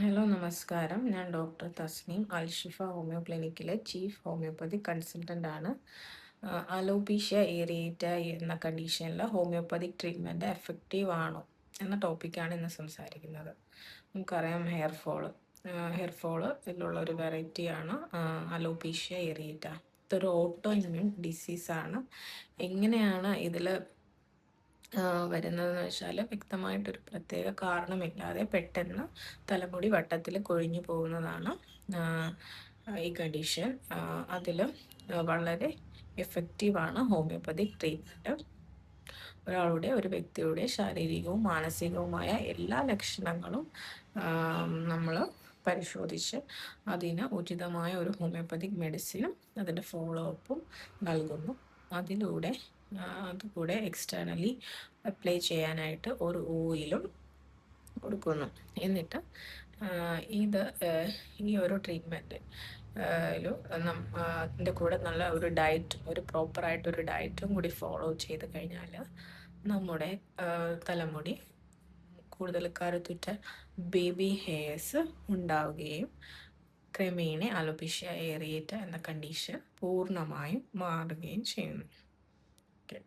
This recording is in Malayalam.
ഹലോ നമസ്കാരം. ഞാൻ ഡോക്ടർ തസ്നീം അൽഷിഫ ഹോമിയോ ക്ലിനിക്കിലെ ചീഫ് ഹോമിയോപ്പതി കൺസൾട്ടൻ്റ് ആണ്. അലോപീഷ്യ ഏറിയേറ്റ എന്ന കണ്ടീഷനിൽ ഹോമിയോപ്പതിക് ട്രീറ്റ്മെൻറ്റ് എഫക്റ്റീവ് ആണോ എന്ന ടോപ്പിക്കാണ് ഇന്ന് സംസാരിക്കുന്നത്. നമുക്കറിയാം ഹെയർ ഫോള് ഇതിലുള്ള ഒരു വെറൈറ്റിയാണ് അലോപീഷ്യ ഏറിയേറ്റ. ഇതൊരു ഓട്ടോ ഇമ്മ്യൂൺ ഡിസീസാണ്. എങ്ങനെയാണ് ഇതിൽ വരുന്നതെന്ന് വെച്ചാൽ വ്യക്തമായിട്ടൊരു പ്രത്യേക കാരണമില്ലാതെ പെട്ടെന്ന് തലമുടി വട്ടത്തിൽ കൊഴിഞ്ഞു പോകുന്നതാണ് ഈ കണ്ടീഷൻ. അതിൽ വളരെ എഫക്റ്റീവാണ് ഹോമിയോപ്പതിക് ട്രീറ്റ്മെൻറ്റ്. ഒരു വ്യക്തിയുടെ ശാരീരികവും മാനസികവുമായ എല്ലാ ലക്ഷണങ്ങളും നമ്മൾ പരിശോധിച്ച് അതിന് ഉചിതമായ ഒരു ഹോമിയോപ്പതിക് മെഡിസിനും അതിൻ്റെ ഫോളോ അപ്പും നൽകുന്നു. അതുകൂടെ എക്സ്റ്റേണലി അപ്ലൈ ചെയ്യാനായിട്ട് ഒരു ഓയിലും കൊടുക്കുന്നു. എന്നിട്ട് ഈ ഒരു ട്രീറ്റ്മെൻറ്റ് അതിൻ്റെ കൂടെ നല്ല ഒരു പ്രോപ്പറായിട്ടൊരു ഡയറ്റും കൂടി ഫോളോ ചെയ്ത് കഴിഞ്ഞാൽ നമ്മുടെ തലമുടി കൂടുതൽ കരുത്തുറ്റ ബേബി ഹെയർസ് ഉണ്ടാവുകയും ക്രമേണ അലോപീഷ്യ ഏറിയേറ്റ എന്ന കണ്ടീഷൻ പൂർണ്ണമായും മാറുകയും ചെയ്യുന്നു. ഓക്കെ.